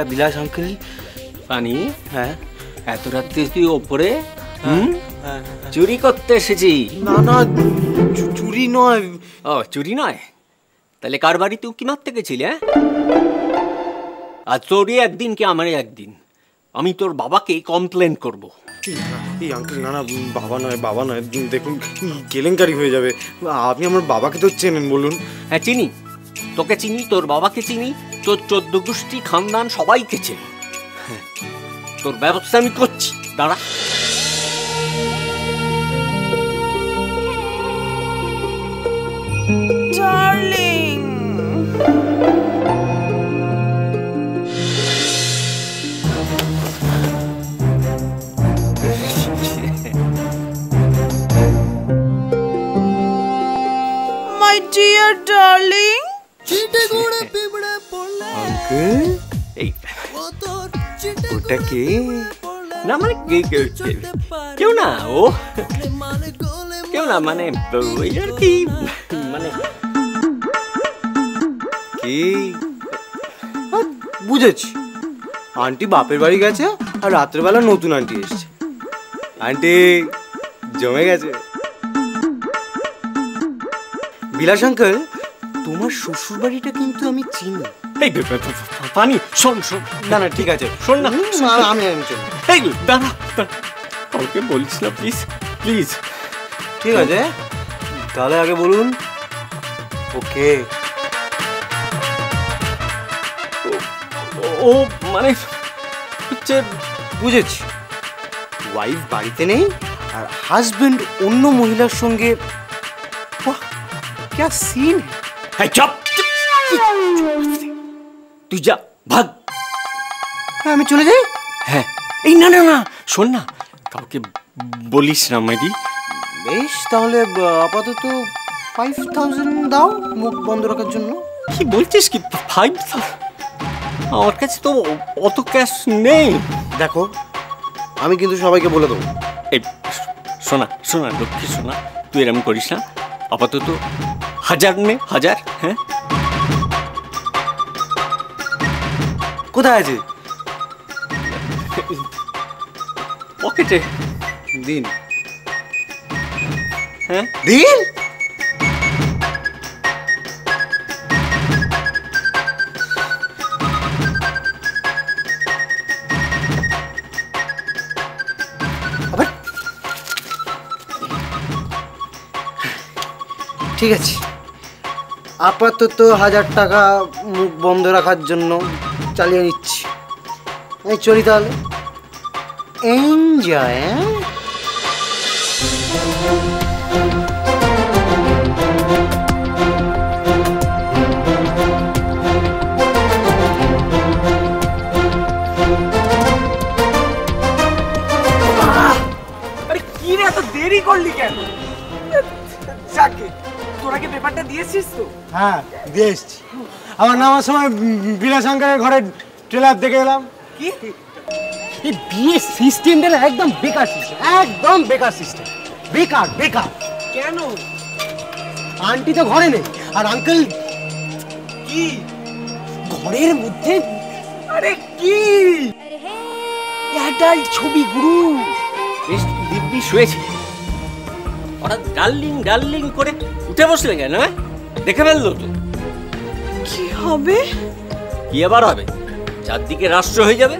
বিলাস uncle. পানি? হ্যাঁ। এত রাত্রে তুই ওপরে চুরি করতে এসেছি? না না, চুরি নয়। ও চুরি নয়? তাহলে কার বাড়ি তুই কি মারতে গেছিলি? হ্যাঁ, আর তোরই একদিন কি আমারই একদিন, আমি তোর বাবাকে কমপ্লেন করব। এই আঙ্কেল, না না, বাবা নয়, বাবা নয়, দেখুন কেলেঙ্কারি হয়ে যাবে। আপনি আমার বাবাকে তো চেনেন, বলুন। হ্যাঁ চিনি, তোকে চিনি, তোর বাবাকে চিনি, তোর 14 গোষ্ঠী খানদান সবাইকে চিনি। তোর ব্যবস্থা আমি করছি, দাঁড়া। Darling, my dear darling. Uncle, এই ওটা কে? না মানে কেউ না, ও কেউ না, মানে ওই আর কি, মানে কি? বুঝেছি, আন্টি বাপের বাড়ি গেছে আর রাত্রেবেলা নতুন আন্টি এসছে। আন্টি জমে গেছে। বিলাস আঙ্কেল, তোমার শ্বশুর বাড়িটা কিন্তু আমি চিনি। এই পানি, শোন শোন। না না, ঠিক আছে, শোন না, আমি চলি। এই দাঁড়া, কাউকে বলিস না প্লিজ, প্লিজ। ঠিক আছে, তাহলে আগে বলুন ওকে। ও মানে হচ্ছে, বুঝেছি, ওয়াইফ বাড়িতে নেই আর হাজবেন্ড অন্য মহিলার সঙ্গে। বাহ, क्या सीन है। এই চুপ, তুই যা, ভাগ। হ্যাঁ, আমি চলে যাই। হ্যাঁ, এই না না না, শোন না, কাউকে বলিস না মাইরি। বেশ, তাহলে আপাতত 5000 দাও মুখ বন্ধ রাখার জন্য। কি বলছিস কি? 5,000? আমার কাছে তো অত ক্যাশ নেই। দেখো, আমি কিন্তু সবাইকে বলে দেবো। এই শোনা শোনা লক্ষ্মী, শোনা, তুই এরম করিস না, আপাতত 1000 নে, 1000। হ্যাঁ, কোথায় আছে? পকেটে। দিন। হ্যাঁ দিন। ঠিক আছে, আপাতত 1000 টাকা মুখ বন্ধ রাখার জন্য চালিয়ে নিচ্ছি। আমি চলি তাহলে। এনজয়। আরে কি রে, এত দেরি করলি কেন? যাকে তোরা কি পেপারটা দিয়েছিস তো? হ্যাঁ, দিয়ে এসছি। আমার নামার সময় বিলাসঙ্করের ঘরে ট্রেলার দেখে এলাম। কি এই বিয়ে সিস্টেমটা একদম বেকার সিস্টেম, একদম বেকার সিস্টেম, বেকার বেকার। কেন? আন্টি তো ঘরে নেই আর আঙ্কেল কি ঘরের মধ্যে। আরে কি অ্যাডাল্ট ছবি গুরু। বেশ দিব্যি শুয়েছি, ওরা ডার্লিং ডার্লিং করে উঠে বসলে কেন? দেখে ফেললো তো। কি হবে? কি আবার হবে? চারদিকে রাষ্ট্র হয়ে যাবে,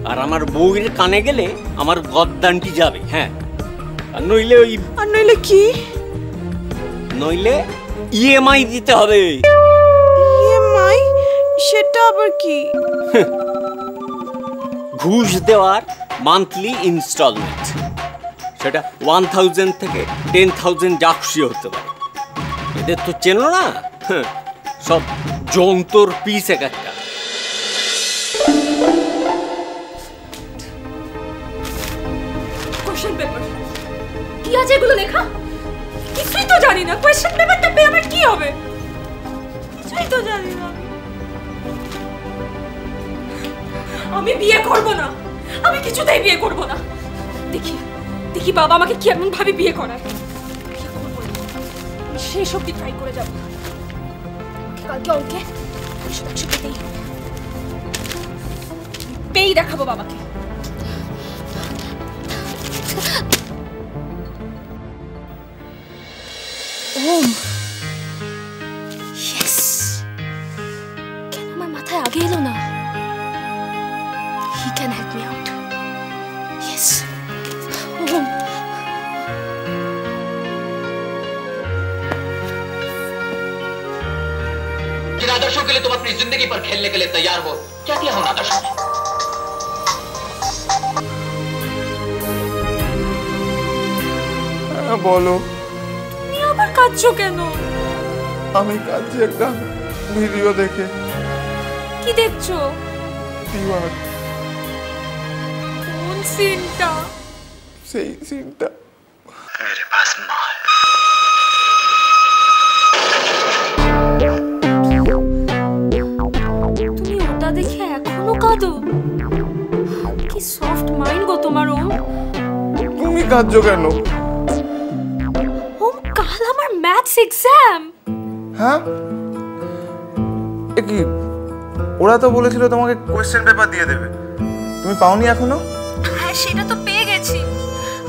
আর আমার বউয়ের কানে গেলে আমার গদ্দানটি যাবে। হ্যাঁ, আর নইলে ওই, আর নইলে কি? নইলে ইএমআই দিতে হবে। ইএমআই? সেটা আবার কি? ঘুষ দেওয়ার মান্থলি ইনস্টলমেন্ট। সেটা 1000 থেকে 10,000 যা খুশি হতে পারে। এদের তো চেনো না, সব যন্তর পিস এক একটা। কোশ্চেন পেপার কি আছে এগুলো লেখা? কিছুই তো জানি না। কোশ্চেন পেপারটা পেয়ে আমার কি হবে? কিছুই তো জানি না। আমি বিয়ে করব না, আমি কিছুতেই বিয়ে করব না। দেখি দেখি বাবা আমাকে কেমন ভাবে বিয়ে করায়। সেই সবটি ট্রাই করে যাব। কালকে অঙ্কে 100 পেতেই হবে। পেয়েই দেখাবো বাবাকে। ওম, ইয়েস, কেন আমার মাথায় আগে এলো না? He can help me out. Yes, Om. जिन आदर्शों के लिए तुम अपनी जिंदगी पर खेलने के लिए तैयार हो, क्या किया उन आदर्शों ने? বলো। তুমি আবার কাঁদছো কেন? আমি কাঁদছি একটা ভিডিও দেখে। কি দেখছো? দিওয়ার। কোন সিনটা? সেই সিনটা। मेरे पास माल। তুমি ওটা দেখে এখনো কাঁদো? কি সফট মাইন্ড গো তোমার ওম। তুমি কাঁদছো কেন? ওম, কাল আমার ম্যাথস এক্সাম। হ্যাঁ, কি ওরা তো বলেছিল তোমাকে কোশ্চেন পেপার দিয়ে দেবে, তুমি পাওনি এখনো? হ্যাঁ, সেটা তো পেয়ে গেছি,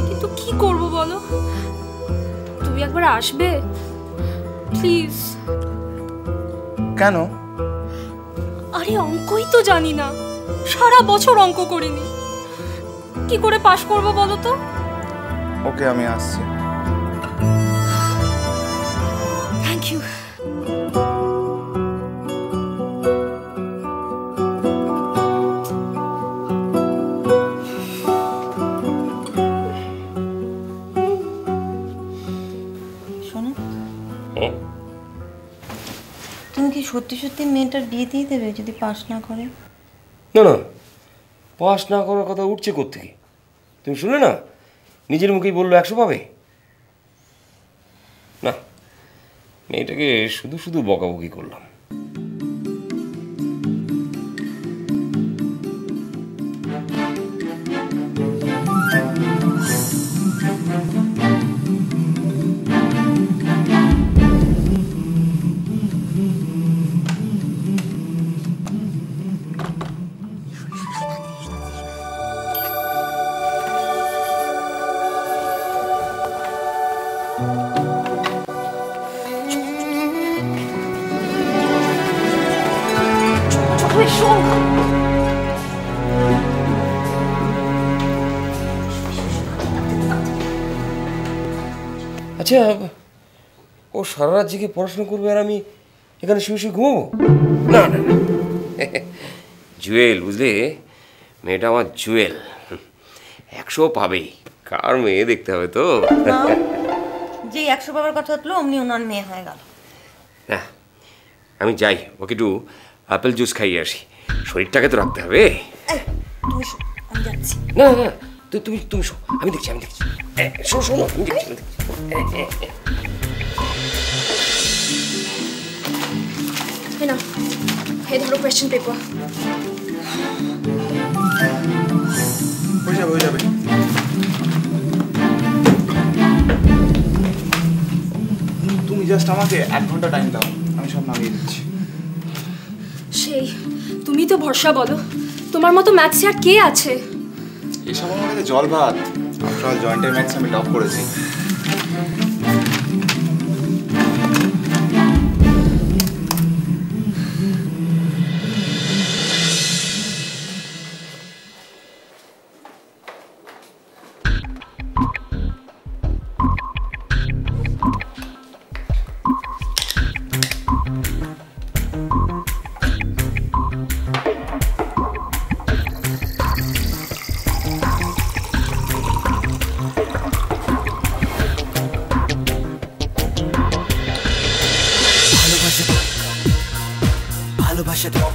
কিন্তু কি করব বলো? তুমি একবার আসবে প্লিজ? কেন? আরে অঙ্কই তো জানি না, সারা বছর অঙ্ক করিনি, কি করে পাশ করব বলো তো? ওকে, আমি আসছি। Thank you. শোনো, তুমি কি সত্যি সত্যি মেয়েটার বিয়ে দিয়ে দেবে যদি পাস না করে? না না, পাস না করার কথা উঠছে কোত্থেকে? তুমি শুনলে না, নিজের মুখেই বললো 100 পাবে। না, মেয়েটাকে শুধু শুধু বকাবকি করলাম। আচ্ছা, ও সারা রাত জেগে পড়াশোনা করবে আর আমি এখানে শুয়ে শুয়ে ঘুমাবো? না না না, জুয়েল, বুঝলে, মেয়েটা আমার জুয়েল, 100 পাবেই। কার মেয়ে দেখতে হবে তো। যে 100 পাবার কথা হলো অমনি ওনার মেয়ে হয়ে গেল। না, আমি যাই, ওকে একটু আপেল জুস খাইয়ে আসি, শরীরটাকে তো রাখতে হবে। তুমি আমি যাচ্ছি। না না, তুমি শো, আমি দেখছি শোনো, আমি দেখছি। না, এই ধরো কোয়েশ্চেন পেপার। হয়ে যাবে। তুমি জাস্ট আমাকে 1 ঘন্টা টাইম দাও, আমি সব নামিয়ে দিচ্ছি। সেই তুমি তো ভরসা, বলো তোমার মতো ম্যাথসে আর কে আছে? এসব আমাকে জল ভাত, আফটার অল জয়েন্টের ম্যাথস আমি টপ করেছি। ভালোবাসা দাও